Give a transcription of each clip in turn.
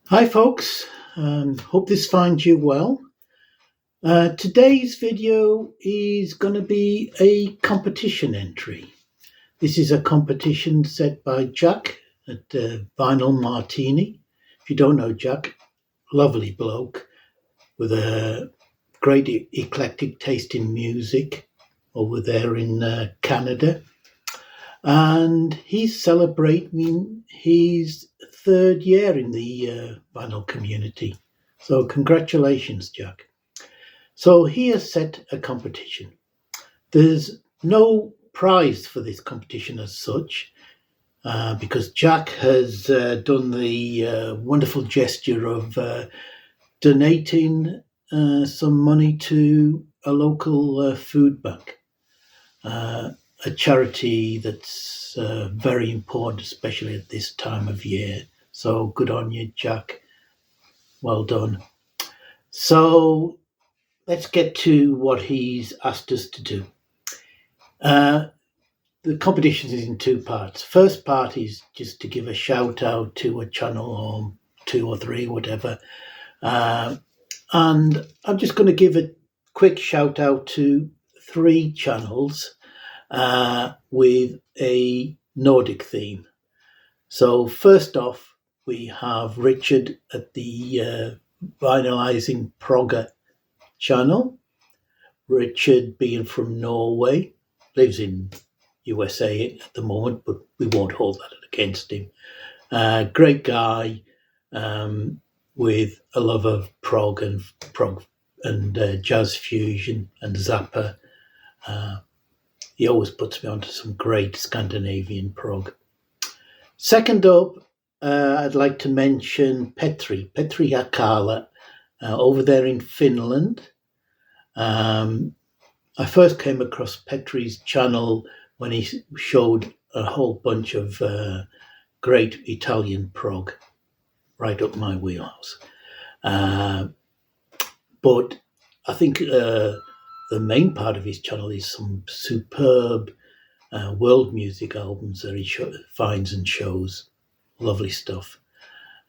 Hi folks, hope this finds you well. Today's video is going to be a competition entry. This is a competition set by Jack at Vinyl Martini. If you don't know Jack, lovely bloke with a great eclectic taste in music over there in Canada. And he's celebrating his third year in the vinyl community. So congratulations, Jack. So he has set a competition. There's no prize for this competition as such, because Jack has done the wonderful gesture of donating some money to a local food bank. A charity that's very important, especially at this time of year. So good on you, Jack. Well done. So let's get to what he's asked us to do. The competition is in two parts. First part is just to give a shout out to a channel or two or three, whatever. And I'm just going to give a quick shout out to three channels with a Nordic theme. So first off, we have Richard at the Vinylizing Progger channel. Richard, being from Norway, lives in USA at the moment, but we won't hold that against him. Great guy with a love of prog and jazz fusion and Zappa. He always puts me onto some great Scandinavian prog. Second up, I'd like to mention Petri Hakala over there in Finland. I first came across Petri's channel when he showed a whole bunch of great Italian prog, right up my wheelhouse. But I think the main part of his channel is some superb world music albums that he finds and shows. Lovely stuff.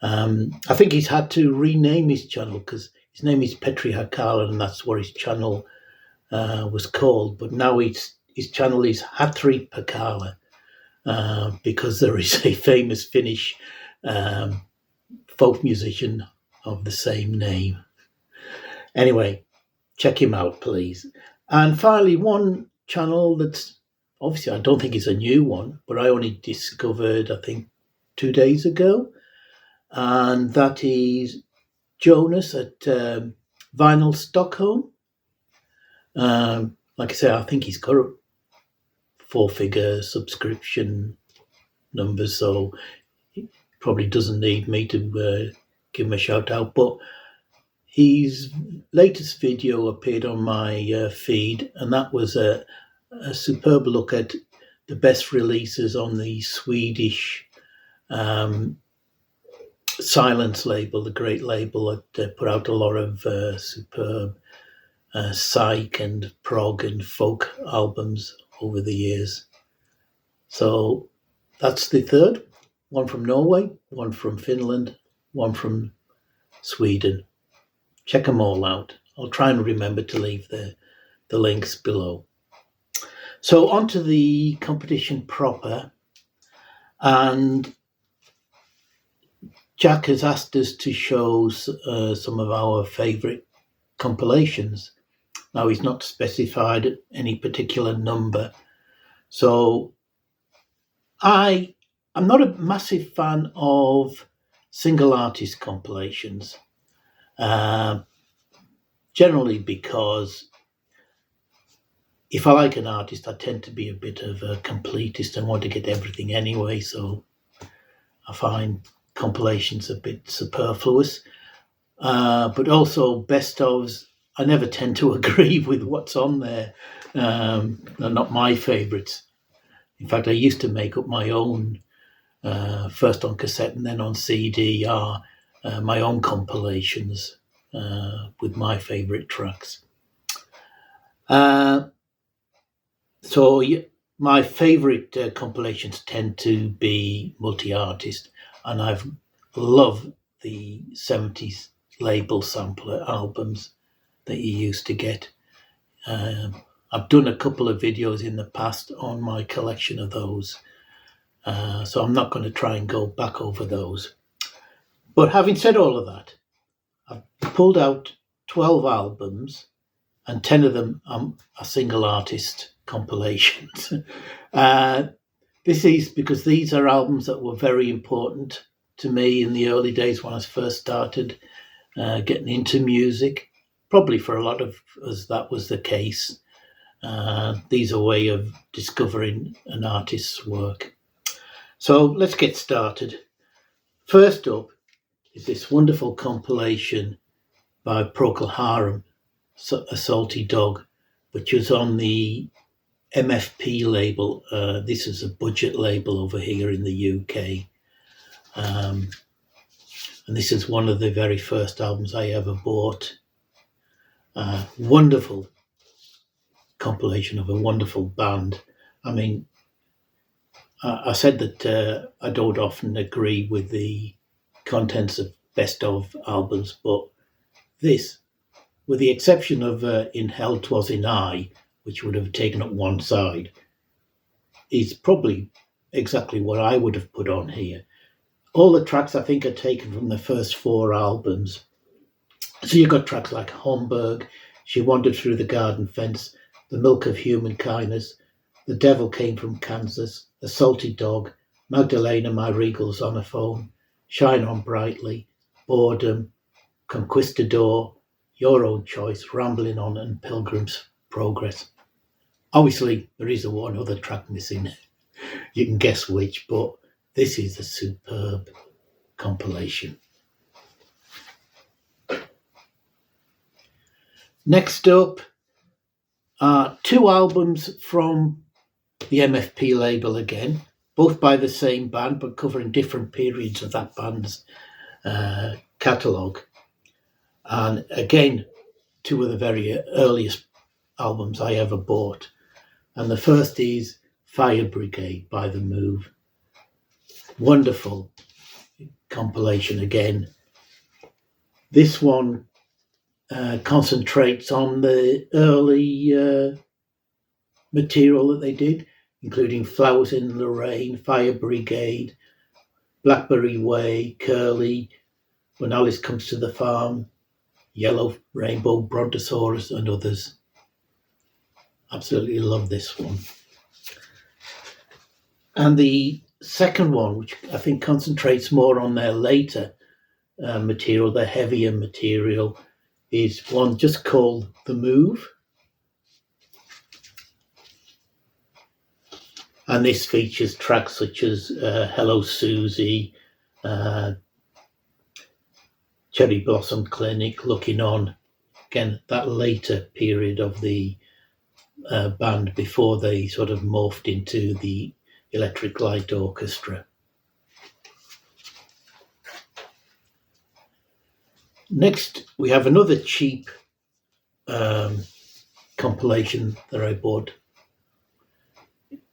I think he's had to rename his channel because his name is Petri Hakala and that's what his channel was called. But now his channel is Hatri Hakala because there is a famous Finnish folk musician of the same name. Anyway, check him out, please. And finally, one channel that's obviously I don't think it's a new one, but I only discovered, I think, 2 days ago. And that is Jonas at Vinyl Stockholm. Like I say, I think he's got a 4-figure subscription number, so he probably doesn't need me to give him a shout out. But his latest video appeared on my feed, and that was a superb look at the best releases on the Swedish Silence label, the great label that put out a lot of superb psych and prog and folk albums over the years. So that's the third. One from Norway, one from Finland, one from Sweden. Check them all out. I'll try and remember to leave the links below. So on to the competition proper. And Jack has asked us to show some of our favourite compilations. Now, he's not specified any particular number. So I'm not a massive fan of single artist compilations. Generally because if I like an artist, I tend to be a bit of a completist and want to get everything anyway. So I find compilations a bit superfluous. But also best ofs, I never tend to agree with what's on there. They're not my favourites. In fact, I used to make up my own, first on cassette and then on CD, my own compilations with my favourite tracks. So my favourite compilations tend to be multi-artist, and I've loved the 70s label sampler albums that you used to get. I've done a couple of videos in the past on my collection of those, so I'm not going to try and go back over those. But having said all of that, I've pulled out 12 albums, and 10 of them are single artist compilations. This is because these are albums that were very important to me in the early days when I first started getting into music. Probably for a lot of us that was the case. These are a way of discovering an artist's work. So let's get started. First up is this wonderful compilation by Procol Harum, A Salty Dog, which was on the MFP label. This is a budget label over here in the UK. And this is one of the very first albums I ever bought. Wonderful compilation of a wonderful band. I mean, I said that I don't often agree with the contents of best of albums, but this, with the exception of In Hell 'Twas in I, which would have taken up one side, is probably exactly what I would have put on here. All the tracks I think are taken from the first 4 albums. So you've got tracks like Homburg, She Wandered Through the Garden Fence, The Milk of Human Kindness, The Devil Came from Kansas, A Salty Dog, Magdalena, My Regal Zonophone, Shine On Brightly, Boredom, Conquistador, Your Own Choice, Rambling On, and Pilgrim's Progress. Obviously, there is one other track missing. You can guess which, but this is a superb compilation. Next up are 2 albums from the MFP label again, both by the same band, but covering different periods of that band's catalogue. And again, 2 of the very earliest albums I ever bought. And the first is Fire Brigade by The Move. Wonderful compilation again. This one concentrates on the early material that they did, including Flowers in the Rain, Fire Brigade, Blackberry Way, Curly, When Alice Comes to the Farm, Yellow Rainbow, Brontosaurus, and others. Absolutely love this one. And the second one, which I think concentrates more on their later material, their heavier material, is one just called The Move. And this features tracks such as Hello Susie, Cherry Blossom Clinic, Looking On. Again, that later period of the band before they sort of morphed into the Electric Light Orchestra. Next, we have another cheap compilation that I bought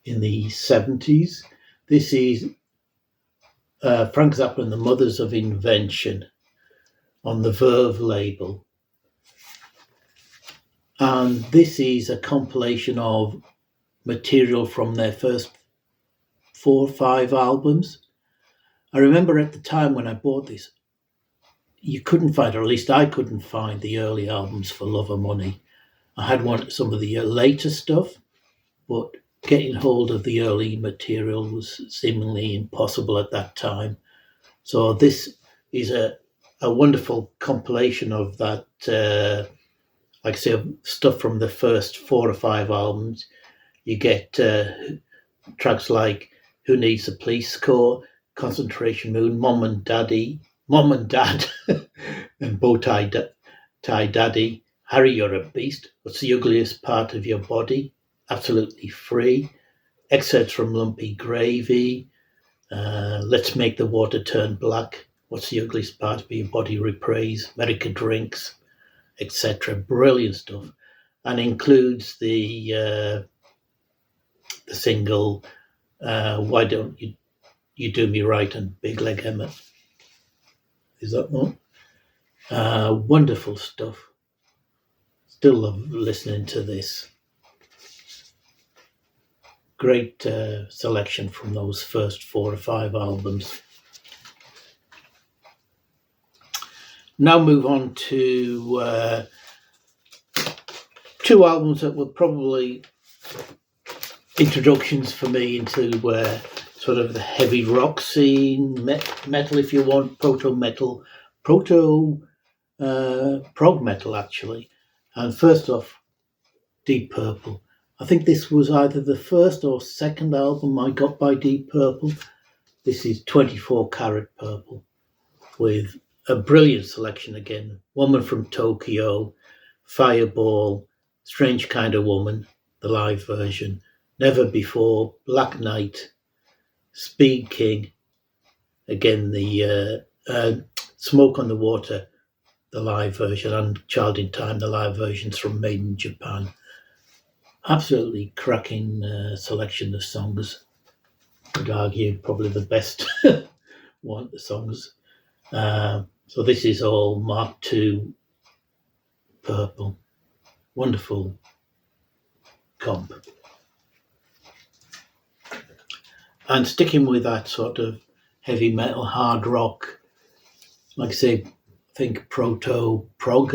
in the 70s. This is Frank Zappa and the Mothers of Invention on the Verve label. And this is a compilation of material from their first 4 or 5 albums. I remember at the time when I bought this, you couldn't find, or at least I couldn't find, the early albums for Love or Money. I had some of the later stuff, but getting hold of the early material was seemingly impossible at that time. So this is a wonderful compilation of that, like I say, stuff from the first 4 or 5 albums. You get tracks like Who Needs a Police Corps, Concentration Moon, Mom and Dad, and Bow Tie Daddy, Harry, You're a Beast, What's the Ugliest Part of Your Body, Absolutely Free, excerpts from Lumpy Gravy, Let's Make the Water Turn Black, What's the Ugliest Part of Your Body, Reprise, America Drinks, etc. Brilliant stuff, and includes the single Why Don't You Do Me Right and Big Leg Emma. Is that one? Wonderful stuff. Still love listening to this. Great selection from those first 4 or 5 albums. Now move on to 2 albums that were probably introductions for me into sort of the heavy rock scene, metal if you want, prog metal actually. And first off, Deep Purple. I think this was either the first or second album I got by Deep Purple. This is 24 Karat Purple with a brilliant selection again. Woman from Tokyo, Fireball, Strange Kind of Woman, the live version, Never Before, Black Knight, Speed King, again the Smoke on the Water, the live version, and Child in Time, the live versions from Made in Japan. Absolutely cracking selection of songs. I'd argue probably the best one of the songs. So this is all Mark II Purple. Wonderful comp. And sticking with that sort of heavy metal, hard rock, like I say, think proto-prog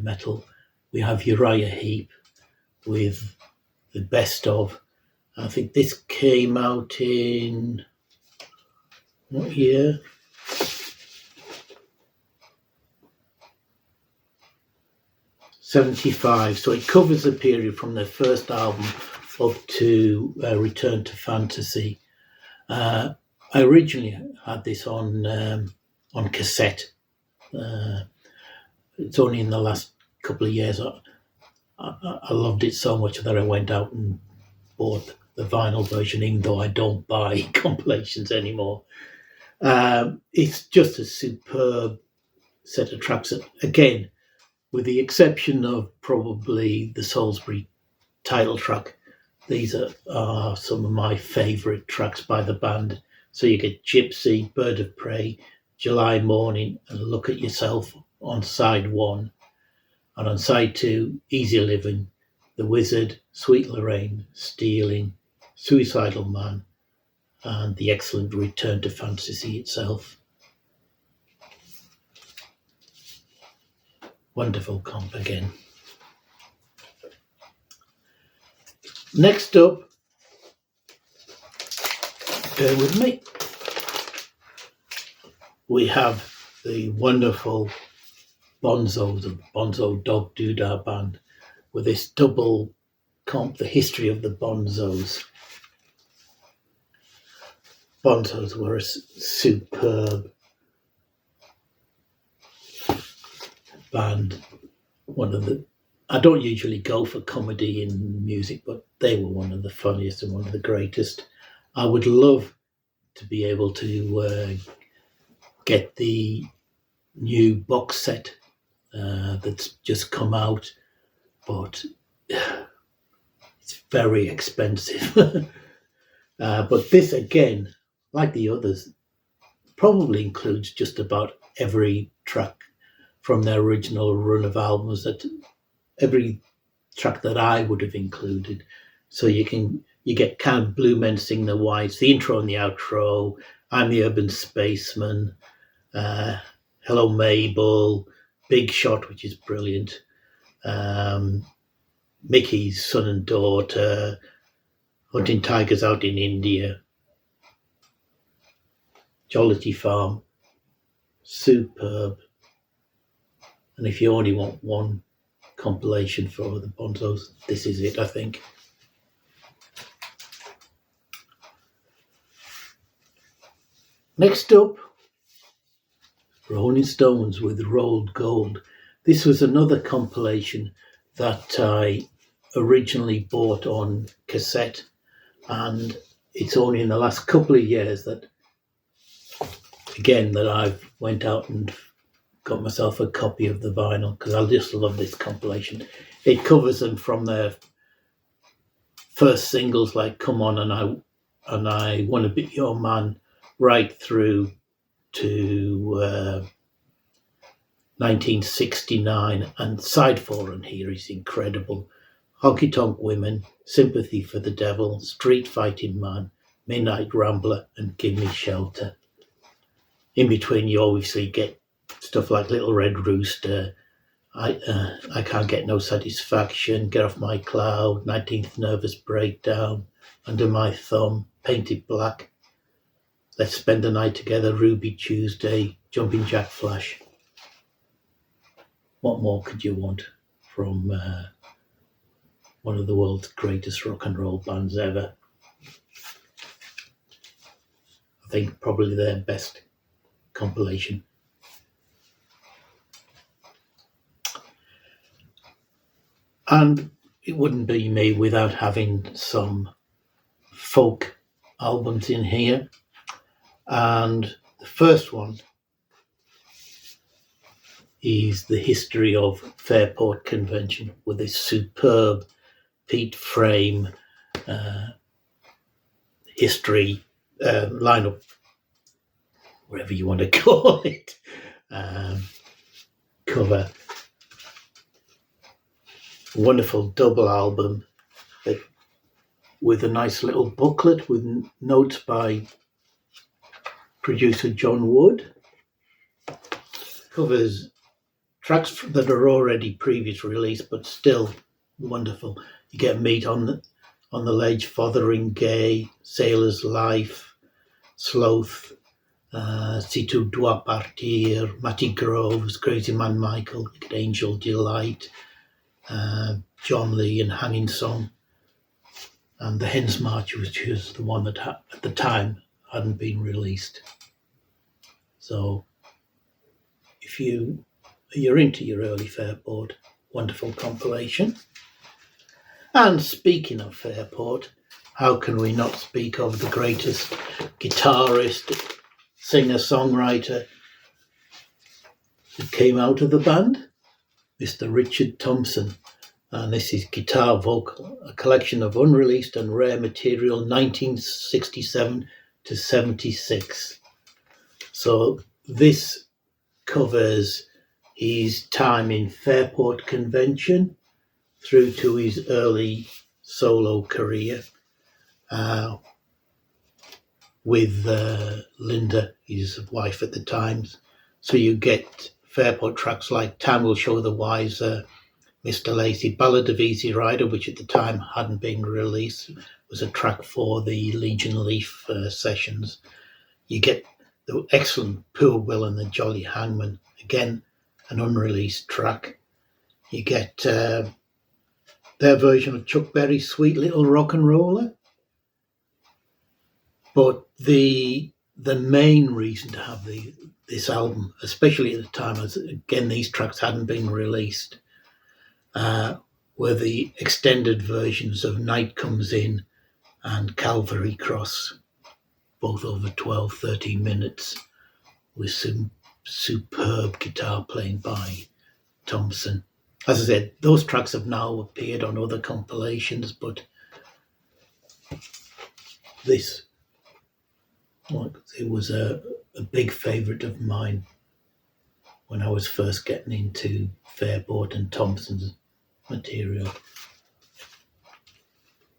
metal, we have Uriah Heap with the Best Of. I think this came out in what year? '75. So it covers the period from their first album up to Return to Fantasy. I originally had this on cassette. It's only in the last couple of years I loved it so much that I went out and bought the vinyl version, even though I don't buy compilations anymore. It's just a superb set of tracks. Again, with the exception of probably the Salisbury title track, these are some of my favourite tracks by the band. So you get Gypsy, Bird of Prey, July Morning, and Look at Yourself on side 1. And on side 2, Easy Living, The Wizard, Sweet Lorraine, Stealing, Suicidal Man, and the excellent Return to Fantasy itself. Wonderful comp again. Next up, bear with me, we have the wonderful Bonso, the Bonzo Dog Doodah Band, with this double comp, the history of the Bonzos. Bonzos were a superb band. I don't usually go for comedy in music, but they were one of the funniest and one of the greatest. I would love to be able to get the new box set that's just come out, but it's very expensive. But this, again, like the others, probably includes just about every track from their original run of albums, that every track that I would have included. So you get kind of Blue Men Sing the Whites, the intro and the outro, I'm the Urban Spaceman, Hello Mabel, Big Shot, which is brilliant, Mickey's Son and Daughter, Hunting Tigers Out in India, Jollity Farm, superb. And if you only want one compilation for the Bonzos, this is it, I think. Next up, Rolling Stones with Rolled Gold. This was another compilation that I originally bought on cassette, and it's only in the last couple of years that I've went out and got myself a copy of the vinyl, because I just love this compilation. It covers them from their first singles like Come On and I Want to Be Your Man, right through to 1969, and side 4 on here is incredible. Honky Tonk Women, Sympathy for the Devil, Street Fighting Man, Midnight Rambler, and Give Me Shelter. In between, you obviously get stuff like Little Red Rooster, I Can't Get No Satisfaction, Get Off My Cloud, 19th Nervous Breakdown, Under My Thumb, Painted Black, Let's Spend the Night Together, Ruby Tuesday, Jumping Jack Flash. What more could you want from one of the world's greatest rock and roll bands ever? I think probably their best compilation. And it wouldn't be me without having some folk albums in here. And the first one is The History of Fairport Convention, with this superb peat frame history lineup, whatever you want to call it, cover. Wonderful double album with a nice little booklet with notes by producer John Wood. Covers tracks that are already previous release, but still wonderful. You get Meat on the Ledge, Fothering Gay, Sailor's Life, Sloth, Si tu dois partir, Matty Groves, Crazy Man Michael, you get Angel Delight, John Lee and Hanging Song, and The Hen's March, which was the one that at the time hadn't been released. So if you're into your early Fairport, wonderful compilation. And speaking of Fairport, how can we not speak of the greatest guitarist, singer-songwriter who came out of the band, Mr. Richard Thompson. And this is Guitar Vocal, a collection of unreleased and rare material, 1967 to 76. So this covers his time in Fairport Convention through to his early solo career with Linda, his wife at the time. So you get Fairport tracks like Time Will Show the Wiser, Mr. Lacy, Ballad of Easy Rider, which at the time hadn't been released, was a track for the Legion Leaf sessions. You get the excellent Poor Will and the Jolly Hangman, again, an unreleased track. You get their version of Chuck Berry's Sweet Little Rock and Roller. But the main reason to have this album, especially at the time, as again these tracks hadn't been released, were the extended versions of Night Comes In and Calvary Cross, both over 12, 13 minutes, with some superb guitar playing by Thompson. As I said, those tracks have now appeared on other compilations, but this, it was a big favourite of mine when I was first getting into Fairport and Thompson's material.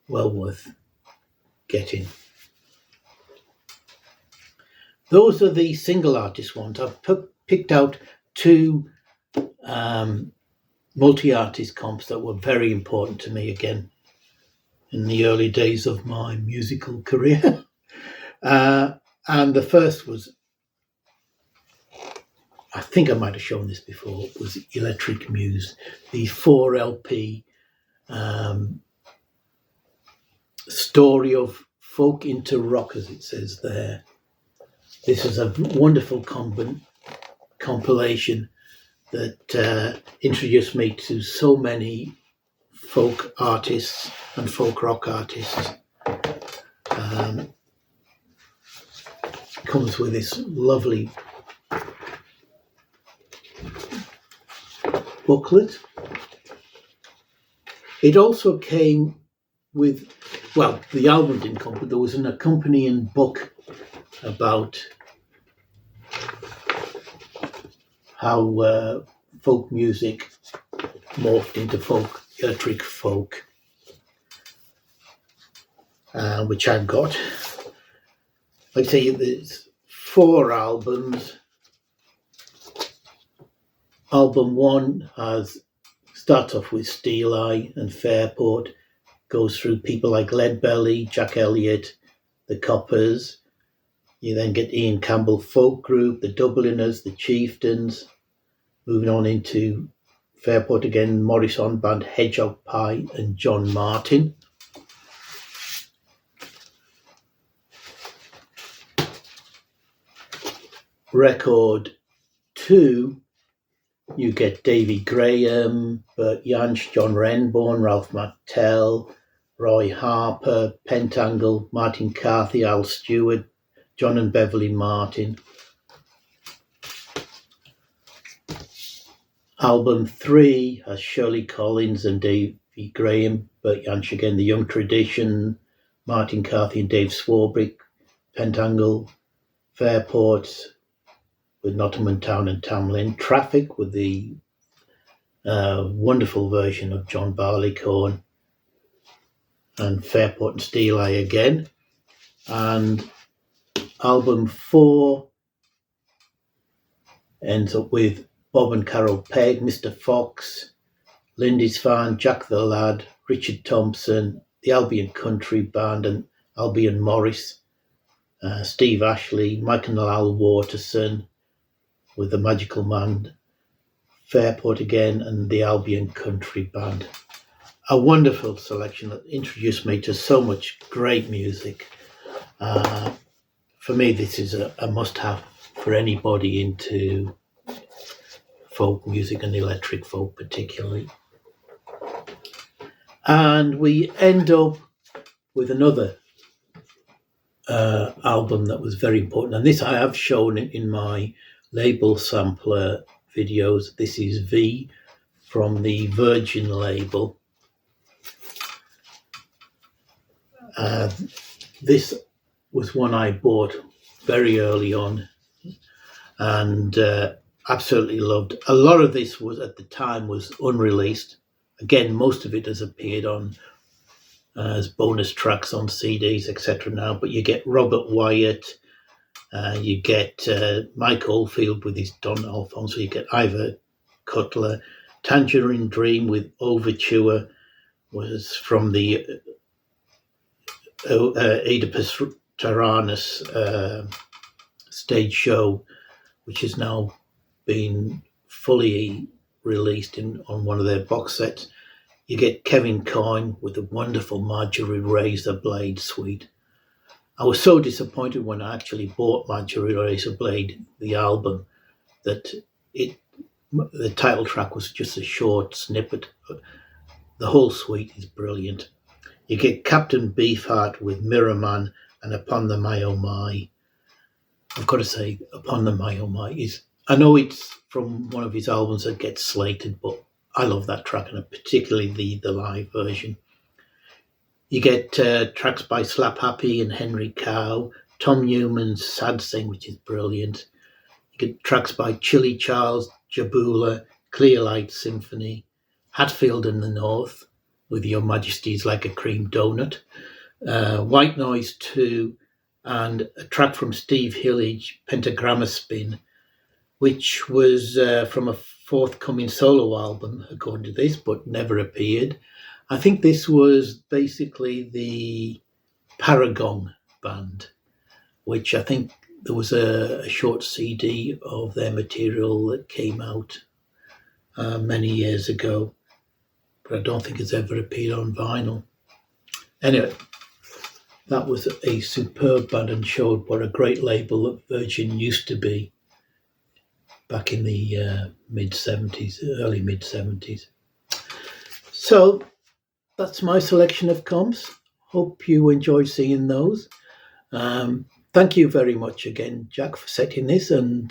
Well worth getting. Those are the single artist ones. I've picked out two multi-artist comps that were very important to me again in the early days of my musical career. And the first was, I think I might have shown this before, was Electric Muse, the 4 LP story of folk into rock, as it says there. This is a wonderful compilation that introduced me to so many folk artists and folk rock artists. Comes with this lovely booklet. It also came with, well, the album didn't come, but there was an accompanying book about how folk music morphed into electric folk, which I've got. Like I say, there's 4 albums. Album 1 starts off with Steel Eye and Fairport, goes through people like Leadbelly, Jack Elliott, the Coppers. You then get Ian Campbell Folk Group, the Dubliners, the Chieftains. Moving on into Fairport again, Morrison Band, Hedgehog Pie and John Martin. Record 2, you get Davy Graham, Bert Jansch, John Renbourn, Ralph McTell, Roy Harper, Pentangle, Martin Carthy, Al Stewart, John and Beverly Martin. Album 3 has Shirley Collins and Davy Graham, Bert Jansch again, The Young Tradition, Martin Carthy and Dave Swarbrick, Pentangle, Fairport with Nottingham Town and Tamlin, Traffic with the wonderful version of John Barleycorn, and Fairport and Steel Eye again. And album 4 ends up with Bob and Carol Pegg, Mr. Fox, Lindisfarne, Jack the Lad, Richard Thompson, the Albion Country Band and Albion Morris, Steve Ashley, Michael Al Waterson with the Magical Man, Fairport again, and the Albion Country Band. A wonderful selection that introduced me to so much great music. For me, this is a must-have for anybody into folk music and electric folk particularly. And we end up with another album that was very important, and this I have shown in my label sampler videos. This is V from the Virgin label. This was one I bought very early on and absolutely loved. A lot of this was at the time was unreleased. Again, most of it has appeared on as bonus tracks on CDs, etc. now, but you get Robert Wyatt, you get Mike Oldfield with his Don Alfonso, you get Ivor Cutler, Tangerine Dream with Overture was from the Oedipus Tyrannus stage show, which has now been fully released on one of their box sets. You get Kevin Coyne with the wonderful Marjorie Razor Blade suite. I was so disappointed when I actually bought Marjorie Razor Blade, the album, that the title track was just a short snippet. The whole suite is brilliant. You get Captain Beefheart with Mirror Man and Upon the My Oh My. I've got to say, Upon the My Oh My is, I know it's from one of his albums that gets slated, but I love that track, and particularly the live version. You get tracks by Slap Happy and Henry Cow, Tom Newman's Sad Sing, which is brilliant. You get tracks by Chili Charles, Jabula, Clear Light Symphony, Hatfield and the North with Your Majesty's Like a Cream Donut, White Noise 2, and a track from Steve Hillage, Pentagramma Spin, which was from a forthcoming solo album, according to this, but never appeared. I think this was basically the Paragon band, which I think there was a short CD of their material that came out many years ago, but I don't think it's ever appeared on vinyl. Anyway, that was a superb band and showed what a great label that Virgin used to be back in the mid-70s, early mid-70s. So that's my selection of comps. Hope you enjoyed seeing those. Thank you very much again, Jack, for setting this, and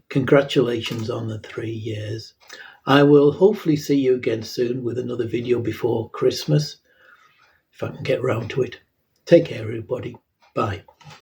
congratulations on the 3 years. I will hopefully see you again soon with another video before Christmas, if I can get round to it. Take care, everybody. Bye.